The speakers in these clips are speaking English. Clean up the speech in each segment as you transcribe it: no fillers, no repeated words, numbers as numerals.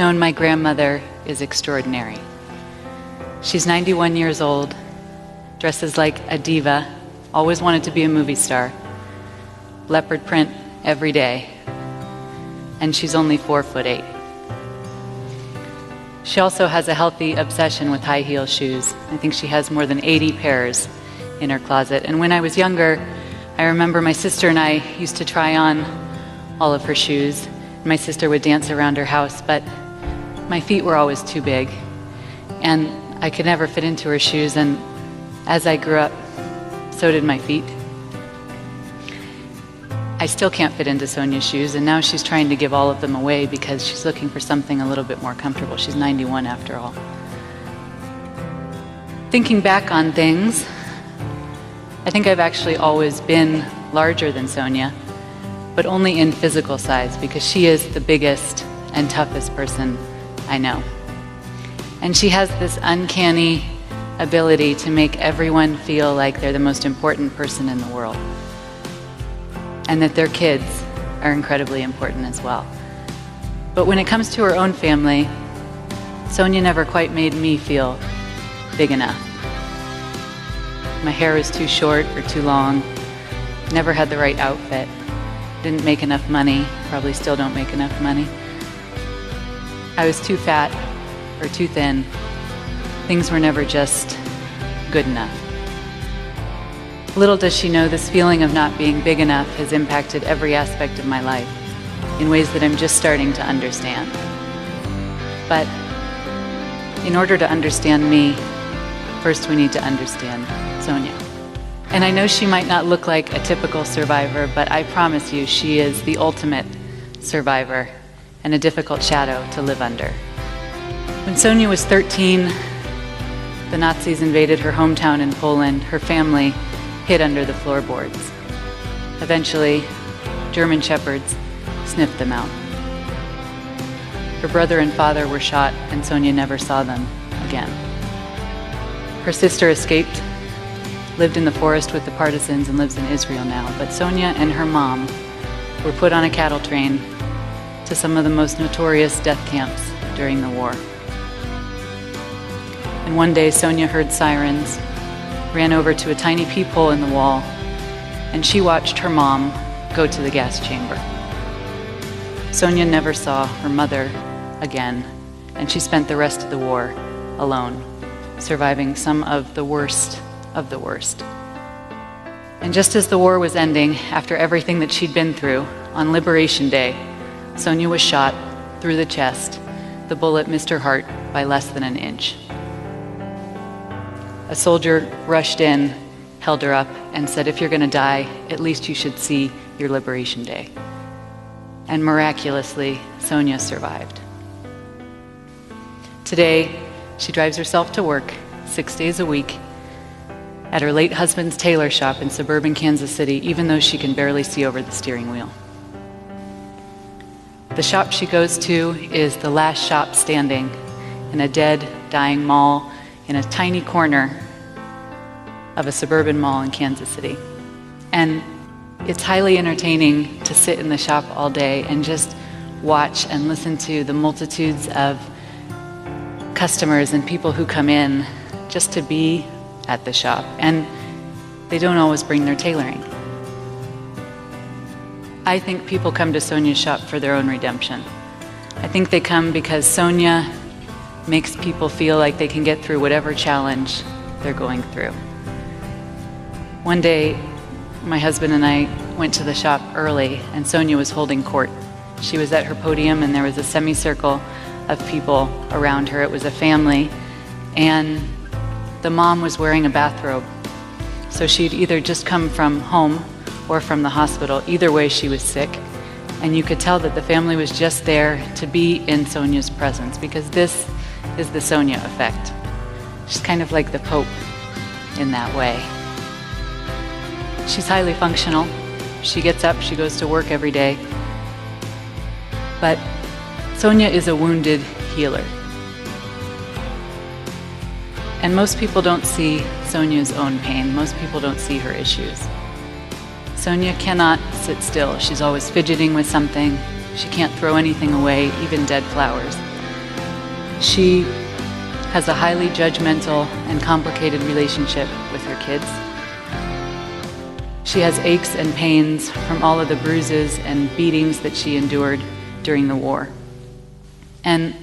known, my grandmother is extraordinary. She's 91 years old, dresses like a diva, always wanted to be a movie star, leopard print every day, and she's only 4'8". She also has a healthy obsession with high heel shoes. I think she has more than 80 pairs in her closet. And when I was younger, I remember my sister and I used to try on all of her shoes. My sister would dance around her house, but my feet were always too big, and I could never fit into her shoes, and as I grew up, so did my feet. I still can't fit into Sonia's shoes, and now she's trying to give all of them away because she's looking for something a little bit more comfortable. She's 91 after all. Thinking back on things, I think I've actually always been larger than Sonia, but only in physical size, because she is the biggest and toughest person I know. And she has this uncanny ability to make everyone feel like they're the most important person in the world, and that their kids are incredibly important as well. But when it comes to her own family, Sonia never quite made me feel big enough. My hair was too short or too long, never had the right outfit, didn't make enough money, probably still don't make enough money. I was too fat or too thin. Things were never just good enough. Little does she know this feeling of not being big enough has impacted every aspect of my life in ways that I'm just starting to understand. But in order to understand me, first we need to understand Sonia. And I know she might not look like a typical survivor, but I promise you she is the ultimate survivor and a difficult shadow to live under. When Sonia was 13, the Nazis invaded her hometown in Poland. Her family hid under the floorboards. Eventually, German shepherds sniffed them out. Her brother and father were shot, and Sonia never saw them again. Her sister escaped, lived in the forest with the partisans, and lives in Israel now. But Sonia and her mom were put on a cattle train to some of the most notorious death camps during the war. And one day Sonia heard sirens, ran over to a tiny peephole in the wall, and she watched her mom go to the gas chamber. Sonia never saw her mother again, and she spent the rest of the war alone, surviving some of the worst of the worst. And just as the war was ending, after everything that she'd been through, on Liberation Day, Sonia was shot through the chest. The bullet missed her heart by less than an inch. A soldier rushed in, held her up, and said, "If you're going to die, at least you should see your Liberation Day." And miraculously, Sonia survived. Today, she drives herself to work 6 days a week at her late husband's tailor shop in suburban Kansas City, even though she can barely see over the steering wheel. The shop she goes to is the last shop standing in a dead, dying mall in a tiny corner of a suburban mall in Kansas City. And it's highly entertaining to sit in the shop all day and just watch and listen to the multitudes of customers and people who come in just to be at the shop. And they don't always bring their tailoring. I think people come to Sonia's shop for their own redemption. I think they come because Sonia makes people feel like they can get through whatever challenge they're going through. One day, my husband and I went to the shop early, and Sonia was holding court. She was at her podium, and there was a semicircle of people around her. It was a family, and the mom was wearing a bathrobe. So she'd either just come from home or from the hospital. Either way, she was sick. And you could tell that the family was just there to be in Sonia's presence, because this is the Sonia effect. She's kind of like the Pope in that way. She's highly functional. She gets up, she goes to work every day. But Sonia is a wounded healer. And most people don't see Sonia's own pain. Most people don't see her issues. Sonia cannot sit still. She's always fidgeting with something. She can't throw anything away, even dead flowers. She has a highly judgmental and complicated relationship with her kids. She has aches and pains from all of the bruises and beatings that she endured during the war. And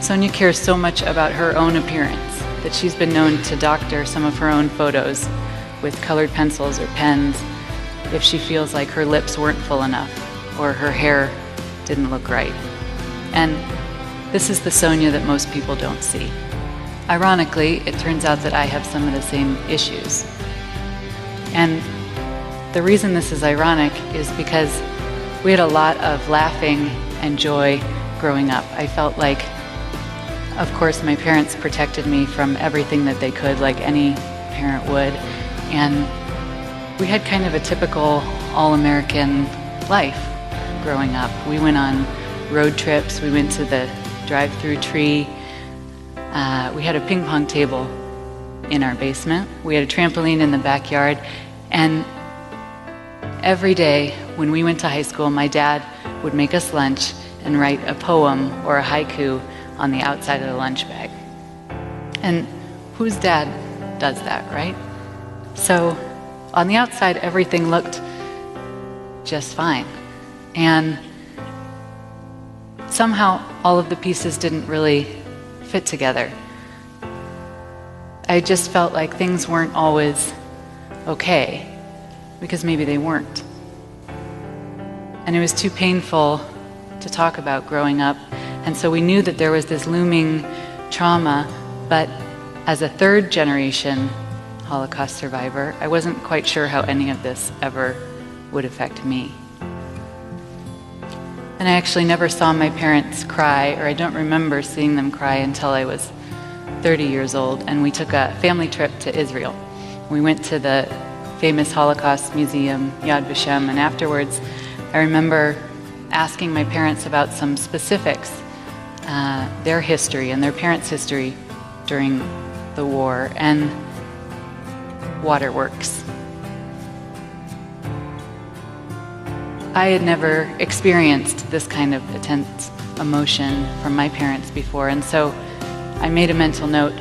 Sonia cares so much about her own appearance that she's been known to doctor some of her own photos with colored pencils or pens if she feels like her lips weren't full enough or her hair didn't look right. And this is the Sonia that most people don't see. Ironically, it turns out that I have some of the same issues. And the reason this is ironic is because we had a lot of laughing and joy growing up. I felt like, of course, my parents protected me from everything that they could, like any parent would. And we had kind of a typical all-American life growing up. We went on road trips. We went to the drive-through tree. We had a ping pong table in our basement. We had a trampoline in the backyard. And every day when we went to high school, my dad would make us lunch and write a poem or a haiku on the outside of the lunch bag. And whose dad does that, right? So on the outside, everything looked just fine. And somehow all of the pieces didn't really fit together. I just felt like things weren't always okay, because maybe they weren't. And it was too painful to talk about growing up. And so we knew that there was this looming trauma, but as a third generation Holocaust survivor, I wasn't quite sure how any of this ever would affect me. And I actually never saw my parents cry, or I don't remember seeing them cry until I was 30 years old, and we took a family trip to Israel. We went to the famous Holocaust museum, Yad Vashem, and afterwards I remember asking my parents about some specifics, their history and their parents' history during the war, and waterworks. I had never experienced this kind of intense emotion from my parents before, and so I made a mental note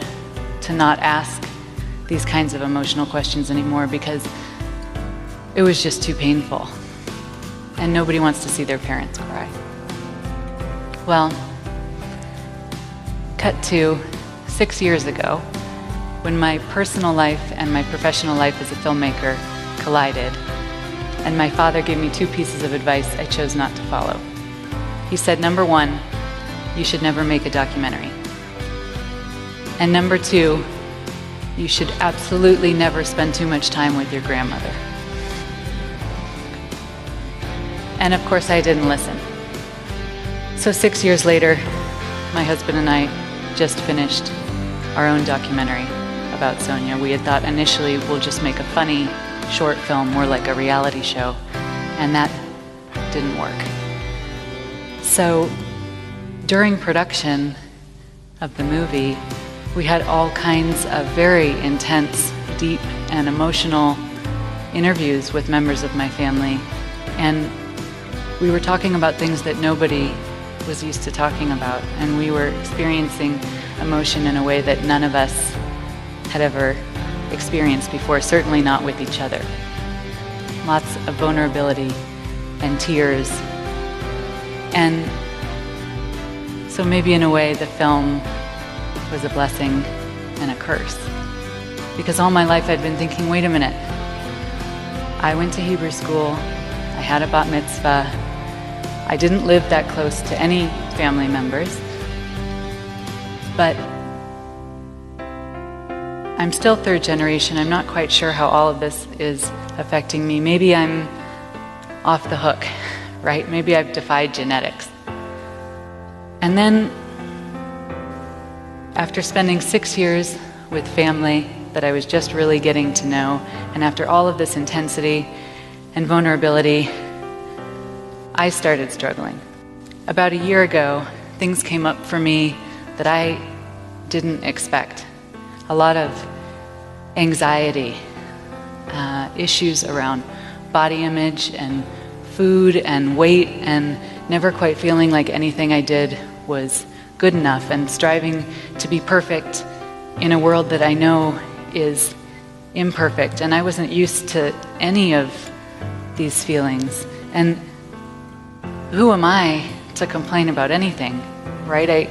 to not ask these kinds of emotional questions anymore because it was just too painful. And nobody wants to see their parents cry. Well, cut to 6 years ago, when my personal life and my professional life as a filmmaker collided, and my father gave me two pieces of advice I chose not to follow. He said, number one, you should never make a documentary. And number two, you should absolutely never spend too much time with your grandmother. And of course I didn't listen. So 6 years later, my husband and I just finished our own documentary about Sonia. We had thought initially we'll just make a funny short film, more like a reality show, and that didn't work. So during production of the movie, we had all kinds of very intense, deep, and emotional interviews with members of my family, and we were talking about things that nobody was used to talking about, and we were experiencing emotion in a way that none of us had ever experienced before, certainly not with each other. Lots of vulnerability and tears. And so maybe in a way the film was a blessing and a curse. Because all my life I'd been thinking, wait a minute, I went to Hebrew school, I had a bat mitzvah, I didn't live that close to any family members, but I'm still third generation. I'm not quite sure how all of this is affecting me. Maybe I'm off the hook, right? Maybe I've defied genetics. And then, after spending 6 years with family that I was just really getting to know, and after all of this intensity and vulnerability, I started struggling. About a year ago, things came up for me that I didn't expect. A lot of anxiety, issues around body image and food and weight, and never quite feeling like anything I did was good enough and striving to be perfect in a world that I know is imperfect. And I wasn't used to any of these feelings. And who am I to complain about anything, right? I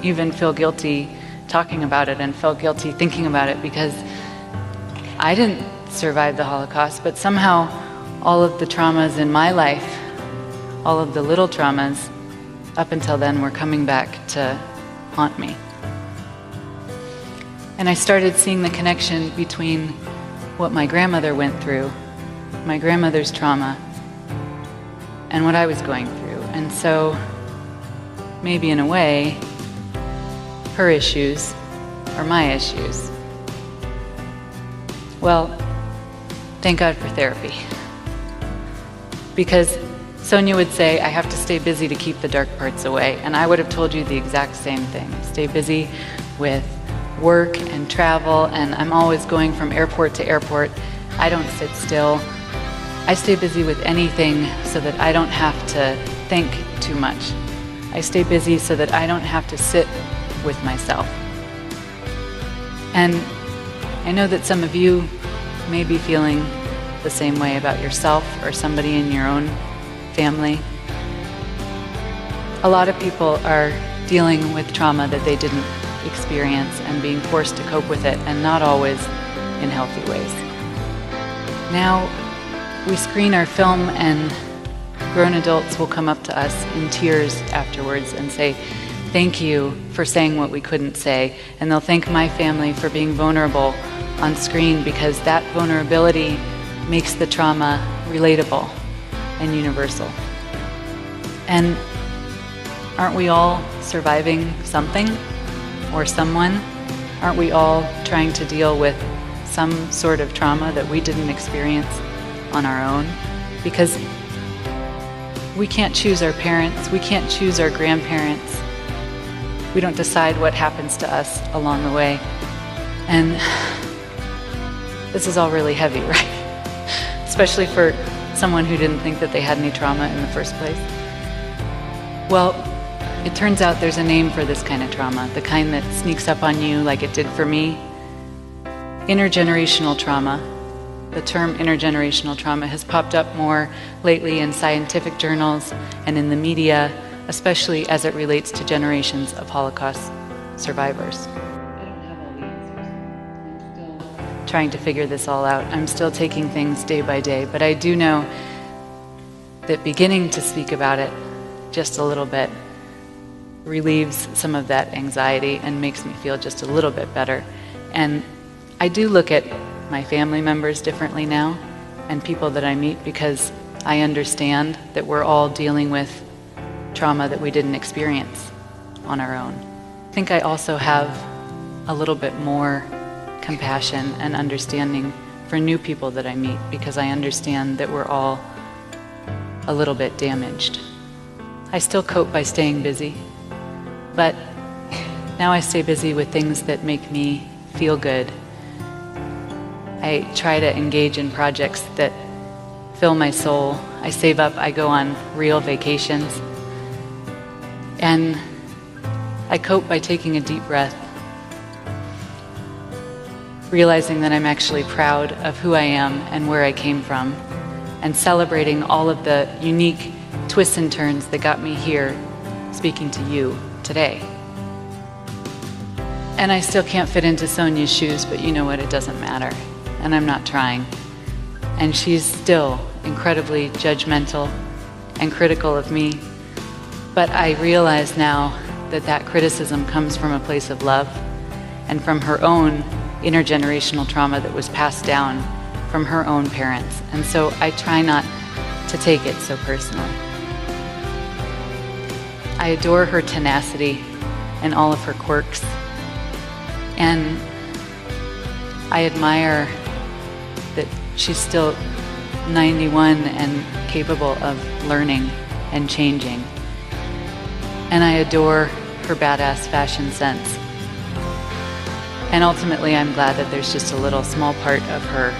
even feel guilty talking about it and felt guilty thinking about it because I didn't survive the Holocaust, but somehow all of the traumas in my life, all of the little traumas up until then were coming back to haunt me. And I started seeing the connection between what my grandmother went through, my grandmother's trauma, and what I was going through. And so, maybe in a way, her issues are my issues. Well, thank God for therapy. Because Sonia would say, I have to stay busy to keep the dark parts away. And I would have told you the exact same thing. Stay busy with work and travel, and I'm always going from airport to airport. I don't sit still. I stay busy with anything so that I don't have to think too much. I stay busy so that I don't have to sit with myself. And I know that some of you may be feeling the same way about yourself or somebody in your own family. A lot of people are dealing with trauma that they didn't experience and being forced to cope with it, and not always in healthy ways. Now, we screen our film and grown adults will come up to us in tears afterwards and say, thank you for saying what we couldn't say. And they'll thank my family for being vulnerable on screen, because that vulnerability makes the trauma relatable and universal. And aren't we all surviving something or someone? Aren't we all trying to deal with some sort of trauma that we didn't experience on our own? Because we can't choose our parents, we can't choose our grandparents. We don't decide what happens to us along the way. And this is all really heavy, right? Especially for someone who didn't think that they had any trauma in the first place. Well, it turns out there's a name for this kind of trauma, the kind that sneaks up on you like it did for me. Intergenerational trauma. The term intergenerational trauma has popped up more lately in scientific journals and in the media, especially as it relates to generations of Holocaust survivors. I don't have all the answers. I'm still trying to figure this all out. I'm still taking things day by day, but I do know that beginning to speak about it just a little bit relieves some of that anxiety and makes me feel just a little bit better. And I do look at my family members differently now and people that I meet, because I understand that we're all dealing with trauma that we didn't experience on our own. I think I also have a little bit more compassion and understanding for new people that I meet, because I understand that we're all a little bit damaged. I still cope by staying busy, but now I stay busy with things that make me feel good. I try to engage in projects that fill my soul. I save up, I go on real vacations. And I cope by taking a deep breath, realizing that I'm actually proud of who I am and where I came from, and celebrating all of the unique twists and turns that got me here speaking to you today. And I still can't fit into Sonia's shoes, but you know what, it doesn't matter. And I'm not trying. And she's still incredibly judgmental and critical of me. But I realize now that that criticism comes from a place of love and from her own intergenerational trauma that was passed down from her own parents. And so I try not to take it so personally. I adore her tenacity and all of her quirks. And I admire that she's still 91 and capable of learning and changing. And I adore her badass fashion sense. And ultimately, I'm glad that there's just a little small part of her